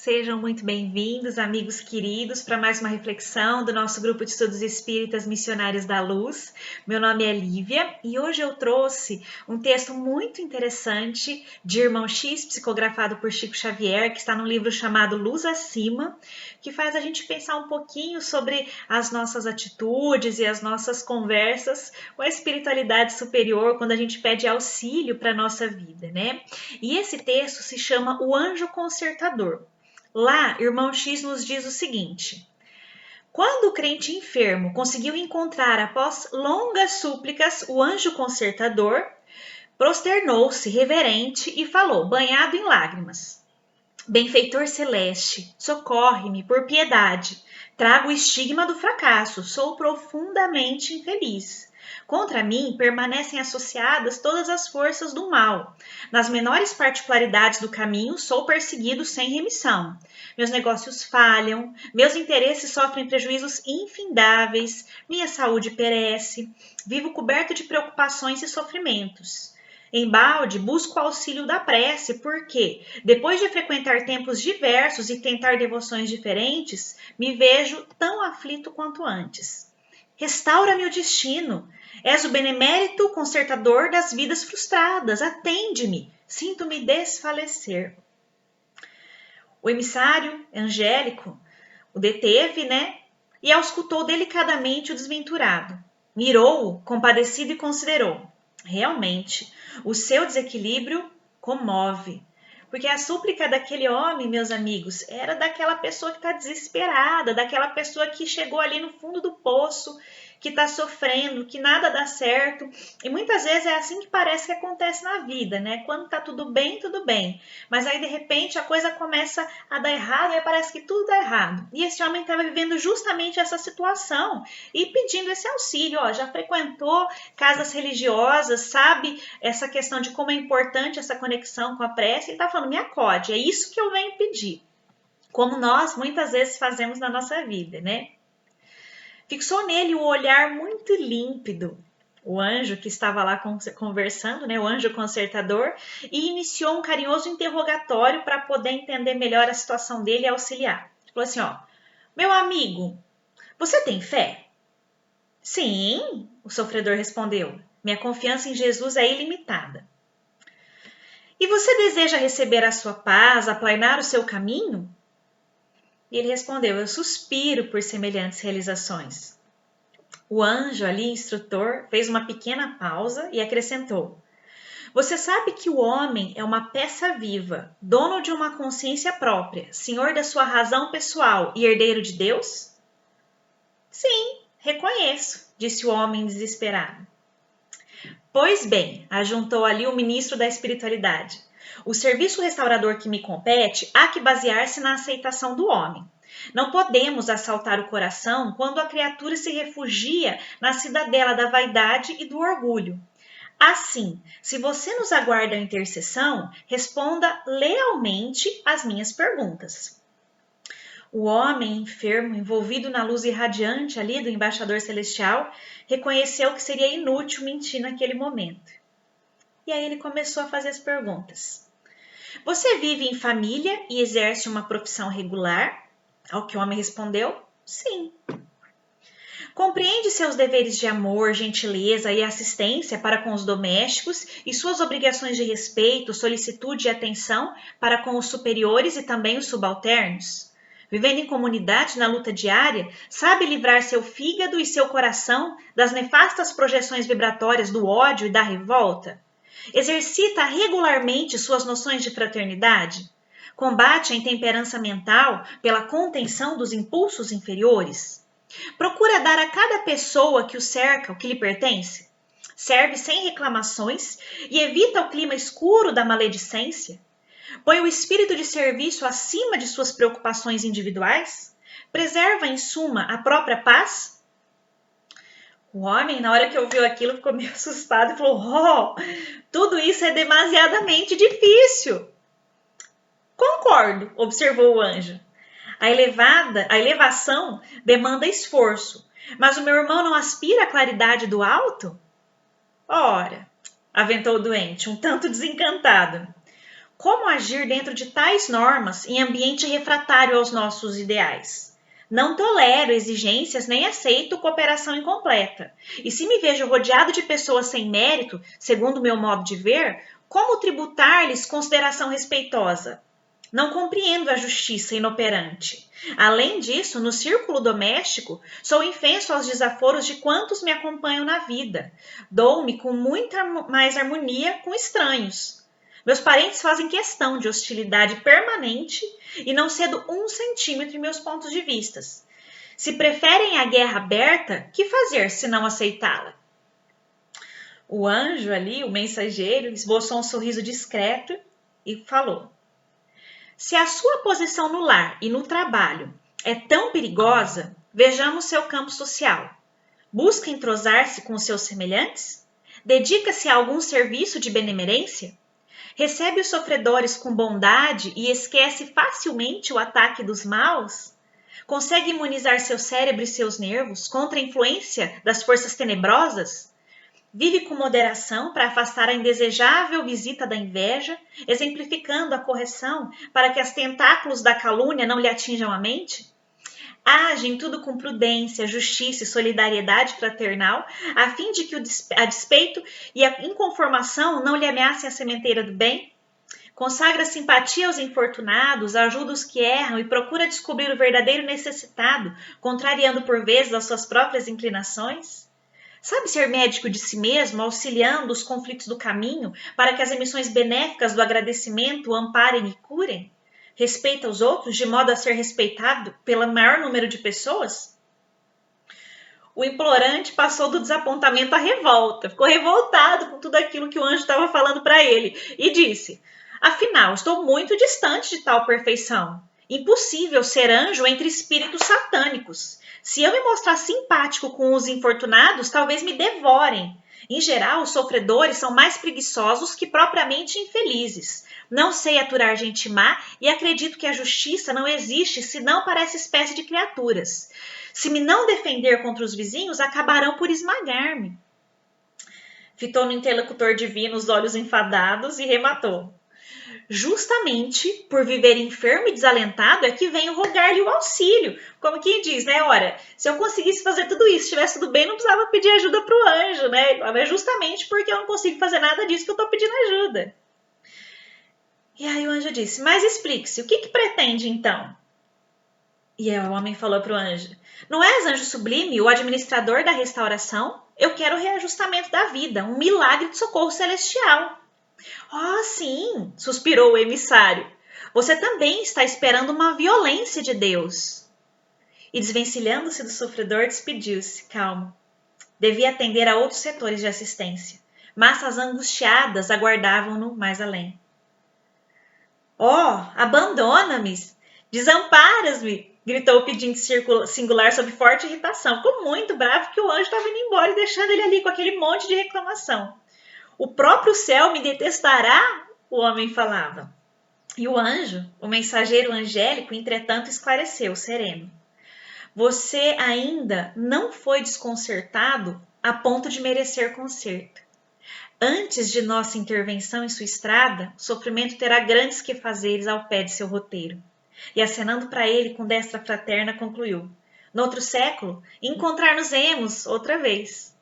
Sejam muito bem-vindos, amigos queridos, para mais uma reflexão do nosso grupo de estudos espíritas Missionários da Luz. Meu nome é Lívia e hoje eu trouxe um texto muito interessante de Irmão X, psicografado por Chico Xavier, que está num livro chamado Luz Acima, que faz a gente pensar um pouquinho sobre as nossas atitudes e as nossas conversas com a espiritualidade superior quando a gente pede auxílio para a nossa vida, né? E esse texto se chama O Anjo Consertador. Lá, Irmão X nos diz o seguinte: quando o crente enfermo conseguiu encontrar, após longas súplicas, o anjo consertador, prosternou-se reverente e falou, banhado em lágrimas: benfeitor celeste, socorre-me por piedade. Trago o estigma do fracasso, sou profundamente infeliz. Contra mim permanecem associadas todas as forças do mal. Nas menores particularidades do caminho, sou perseguido sem remissão. Meus negócios falham, meus interesses sofrem prejuízos infindáveis, minha saúde perece, vivo coberto de preocupações e sofrimentos. Embalde, busco o auxílio da prece, porque, depois de frequentar templos diversos e tentar devoções diferentes, me vejo tão aflito quanto antes. Restaura-me o destino. És o benemérito consertador das vidas frustradas. Atende-me. Sinto-me desfalecer. O emissário angélico o deteve, e auscultou delicadamente o desventurado. Mirou-o, compadecido, e considerou. Realmente, o seu desequilíbrio comove. Porque a súplica daquele homem, meus amigos, era daquela pessoa que está desesperada, daquela pessoa que chegou ali no fundo do poço, que está sofrendo, que nada dá certo. E muitas vezes é assim que parece que acontece na vida, né? Quando tá tudo bem, tudo bem. Mas aí, de repente, a coisa começa a dar errado, e parece que tudo dá errado. E esse homem estava vivendo justamente essa situação e pedindo esse auxílio. Ó, já frequentou casas religiosas, sabe essa questão de como é importante essa conexão com a prece. Ele está falando, me acode, é isso que eu venho pedir. Como nós muitas vezes fazemos na nossa vida, né? Fixou nele um olhar muito límpido, o anjo que estava lá conversando, o anjo consertador, e iniciou um carinhoso interrogatório para poder entender melhor a situação dele e auxiliar. Falou assim, meu amigo, você tem fé? Sim, o sofredor respondeu, minha confiança em Jesus é ilimitada. E você deseja receber a sua paz, aplanar o seu caminho? E ele respondeu, eu suspiro por semelhantes realizações. O anjo ali, instrutor, fez uma pequena pausa e acrescentou, você sabe que o homem é uma peça viva, dono de uma consciência própria, senhor da sua razão pessoal e herdeiro de Deus? Sim, reconheço, disse o homem desesperado. Pois bem, ajuntou ali o ministro da espiritualidade, o serviço restaurador que me compete há que basear-se na aceitação do homem. Não podemos assaltar o coração quando a criatura se refugia na cidadela da vaidade e do orgulho. Assim, se você nos aguarda a intercessão, responda lealmente às minhas perguntas. O homem enfermo, envolvido na luz irradiante ali do embaixador celestial, reconheceu que seria inútil mentir naquele momento. E aí ele começou a fazer as perguntas. Você vive em família e exerce uma profissão regular? Ao que o homem respondeu, sim. Compreende seus deveres de amor, gentileza e assistência para com os domésticos e suas obrigações de respeito, solicitude e atenção para com os superiores e também os subalternos? Vivendo em comunidade na luta diária, sabe livrar seu fígado e seu coração das nefastas projeções vibratórias do ódio e da revolta? Exercita regularmente suas noções de fraternidade? Combate a intemperança mental pela contenção dos impulsos inferiores? Procura dar a cada pessoa que o cerca o que lhe pertence? Serve sem reclamações e evita o clima escuro da maledicência? Põe o espírito de serviço acima de suas preocupações individuais? Preserva, em suma, a própria paz? O homem, na hora que ouviu aquilo, ficou meio assustado e falou, tudo isso é demasiadamente difícil. Concordo, observou o anjo. A elevação demanda esforço, mas o meu irmão não aspira à claridade do alto? Ora, aventou o doente, um tanto desencantado. Como agir dentro de tais normas em ambiente refratário aos nossos ideais? Não tolero exigências nem aceito cooperação incompleta. E se me vejo rodeado de pessoas sem mérito, segundo o meu modo de ver, como tributar-lhes consideração respeitosa? Não compreendo a justiça inoperante. Além disso, no círculo doméstico, sou infenso aos desaforos de quantos me acompanham na vida. Dou-me com muita mais harmonia com estranhos. Meus parentes fazem questão de hostilidade permanente e não cedo 1 centímetro em meus pontos de vista. Se preferem a guerra aberta, que fazer se não aceitá-la? O anjo ali, o mensageiro, esboçou um sorriso discreto e falou: se a sua posição no lar e no trabalho é tão perigosa, vejamos seu campo social. Busca entrosar-se com os seus semelhantes? Dedica-se a algum serviço de benemerência? Recebe os sofredores com bondade e esquece facilmente o ataque dos maus? Consegue imunizar seu cérebro e seus nervos contra a influência das forças tenebrosas? Vive com moderação para afastar a indesejável visita da inveja, exemplificando a correção para que os tentáculos da calúnia não lhe atinjam a mente? Age em tudo com prudência, justiça e solidariedade fraternal, a fim de que a despeito e a inconformação não lhe ameacem a sementeira do bem? Consagra simpatia aos infortunados, ajuda os que erram e procura descobrir o verdadeiro necessitado, contrariando por vezes as suas próprias inclinações? Sabe ser médico de si mesmo, auxiliando os conflitos do caminho para que as emissões benéficas do agradecimento o amparem e curem? Respeita os outros de modo a ser respeitado pelo maior número de pessoas? O implorante passou do desapontamento à revolta, ficou revoltado com tudo aquilo que o anjo estava falando para ele e disse: afinal, estou muito distante de tal perfeição. Impossível ser anjo entre espíritos satânicos. Se eu me mostrar simpático com os infortunados, talvez me devorem. Em geral, os sofredores são mais preguiçosos que propriamente infelizes. Não sei aturar gente má e acredito que a justiça não existe senão para essa espécie de criaturas. Se me não defender contra os vizinhos, acabarão por esmagar-me. Fitou no interlocutor divino os olhos enfadados e rematou: justamente por viver enfermo e desalentado é que venho rogar-lhe o auxílio. Como quem diz, né? Ora, se eu conseguisse fazer tudo isso, estivesse tudo bem, não precisava pedir ajuda para o anjo, né? É justamente porque eu não consigo fazer nada disso que eu estou pedindo ajuda. E aí o anjo disse: mas explique-se, o que pretende então? E aí o homem falou para o anjo: não és anjo sublime, o administrador da restauração? Eu quero o reajustamento da vida, um milagre de socorro celestial. Oh, sim, suspirou o emissário. Você também está esperando uma violência de Deus. E desvencilhando-se do sofredor, despediu-se, calmo. Devia atender a outros setores de assistência. Massas angustiadas aguardavam-no mais além. Oh, abandona-me! Desamparas-me! Gritou o pedinte singular sob forte irritação. Ficou muito bravo que o anjo estava indo embora e deixando ele ali com aquele monte de reclamação. O próprio céu me detestará, o homem falava. E o anjo, o mensageiro angélico, entretanto, esclareceu, sereno. Você ainda não foi desconcertado a ponto de merecer conserto. Antes de nossa intervenção em sua estrada, o sofrimento terá grandes quefazeres ao pé de seu roteiro. E acenando para ele com destra fraterna, concluiu: noutro século, encontrar-nos-emos outra vez.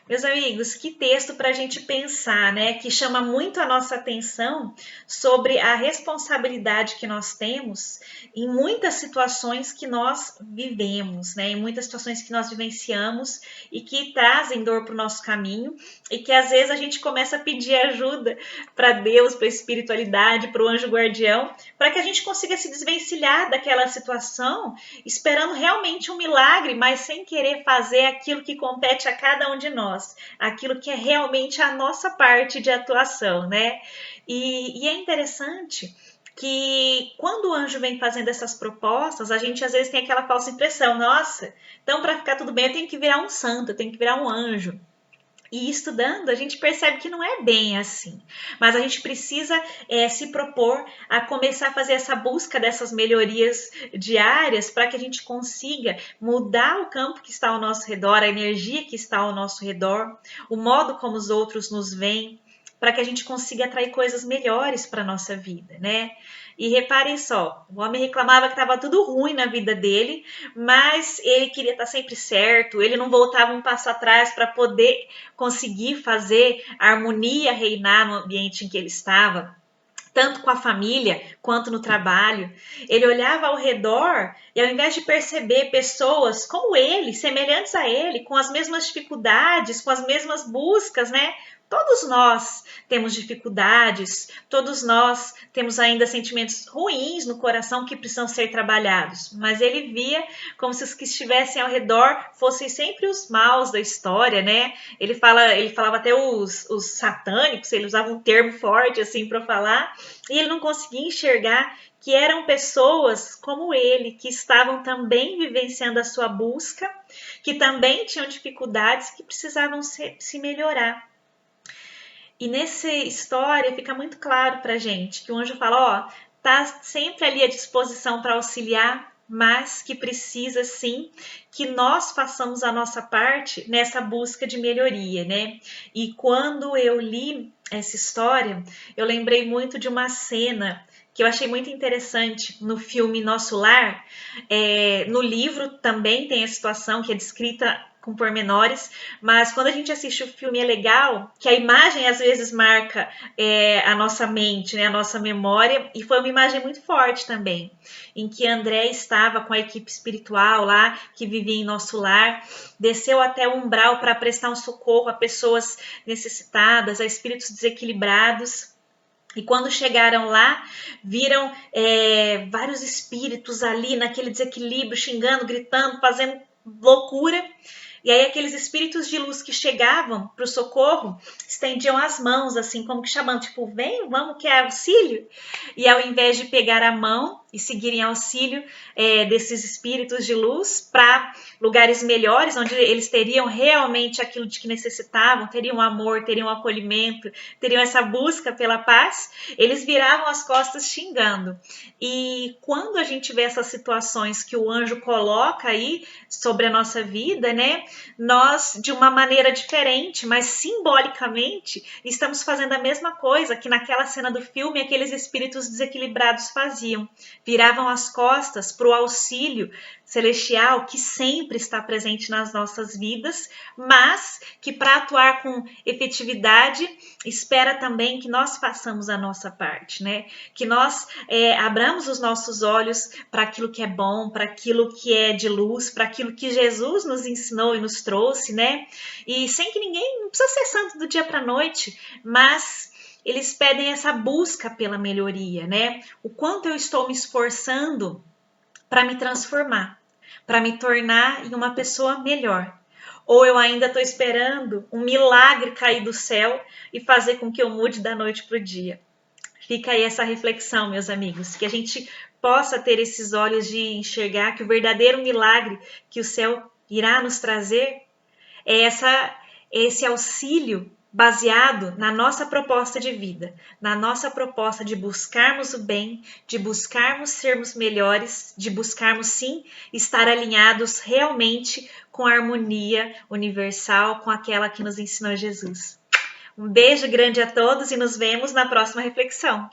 Meus amigos, que texto para a gente pensar, né? Que chama muito a nossa atenção sobre a responsabilidade que nós temos em muitas situações que nós vivemos, né? Em muitas situações que nós vivenciamos e que trazem dor para o nosso caminho e que às vezes a gente começa a pedir ajuda para Deus, para a espiritualidade, para o anjo guardião, para que a gente consiga se desvencilhar daquela situação, esperando realmente um milagre, mas sem querer fazer aquilo que compete a cada um de nós. Aquilo que é realmente a nossa parte de atuação, né? E é interessante que quando o anjo vem fazendo essas propostas, a gente às vezes tem aquela falsa impressão: nossa, então para ficar tudo bem eu tenho que virar um santo, eu tenho que virar um anjo. E estudando, a gente percebe que não é bem assim. Mas a gente precisa se propor a começar a fazer essa busca dessas melhorias diárias para que a gente consiga mudar o campo que está ao nosso redor, a energia que está ao nosso redor, o modo como os outros nos veem, para que a gente consiga atrair coisas melhores para a nossa vida, né? E reparem só, o homem reclamava que estava tudo ruim na vida dele, mas ele queria estar sempre certo, ele não voltava um passo atrás para poder conseguir fazer a harmonia reinar no ambiente em que ele estava, tanto com a família quanto no trabalho. Ele olhava ao redor e, ao invés de perceber pessoas como ele, semelhantes a ele, com as mesmas dificuldades, com as mesmas buscas, né? Todos nós temos dificuldades, todos nós temos ainda sentimentos ruins no coração que precisam ser trabalhados, mas ele via como se os que estivessem ao redor fossem sempre os maus da história, né? Ele falava até os satânicos, ele usava um termo forte assim para falar, e ele não conseguia enxergar que eram pessoas como ele, que estavam também vivenciando a sua busca, que também tinham dificuldades que precisavam se melhorar. E nessa história fica muito claro para a gente que o anjo fala, ó, tá sempre ali à disposição para auxiliar, mas que precisa sim que nós façamos a nossa parte nessa busca de melhoria, né? E quando eu li essa história, eu lembrei muito de uma cena que eu achei muito interessante no filme Nosso Lar. No livro também tem a situação que é descrita com pormenores, mas quando a gente assiste o filme é legal que a imagem às vezes marca a nossa mente, né, a nossa memória, e foi uma imagem muito forte também, em que André estava com a equipe espiritual lá, que vivia em Nosso Lar, desceu até o umbral para prestar um socorro a pessoas necessitadas, a espíritos desequilibrados. E quando chegaram lá, viram vários espíritos ali naquele desequilíbrio, xingando, gritando, fazendo loucura. E aí aqueles espíritos de luz que chegavam para o socorro estendiam as mãos, assim, como que chamando, tipo, vem, vamos, quer auxílio? E ao invés de pegar a mão e seguirem auxílio desses espíritos de luz para lugares melhores, onde eles teriam realmente aquilo de que necessitavam, teriam amor, teriam acolhimento, teriam essa busca pela paz, eles viravam as costas xingando. E quando a gente vê essas situações que o anjo coloca aí sobre a nossa vida, né, nós, de uma maneira diferente, mas simbolicamente, estamos fazendo a mesma coisa que naquela cena do filme aqueles espíritos desequilibrados faziam. Viravam as costas para o auxílio celestial que sempre está presente nas nossas vidas, mas que para atuar com efetividade espera também que nós façamos a nossa parte, né? Que nós abramos os nossos olhos para aquilo que é bom, para aquilo que é de luz, para aquilo que Jesus nos ensinou e nos trouxe, né? E sem que ninguém, não precisa ser santo do dia para a noite, mas eles pedem essa busca pela melhoria, né? O quanto eu estou me esforçando para me transformar, para me tornar em uma pessoa melhor. Ou eu ainda estou esperando um milagre cair do céu e fazer com que eu mude da noite para o dia. Fica aí essa reflexão, meus amigos, que a gente possa ter esses olhos de enxergar que o verdadeiro milagre que o céu irá nos trazer é esse auxílio baseado na nossa proposta de vida, na nossa proposta de buscarmos o bem, de buscarmos sermos melhores, de buscarmos sim estar alinhados realmente com a harmonia universal, com aquela que nos ensinou Jesus. Um beijo grande a todos e nos vemos na próxima reflexão.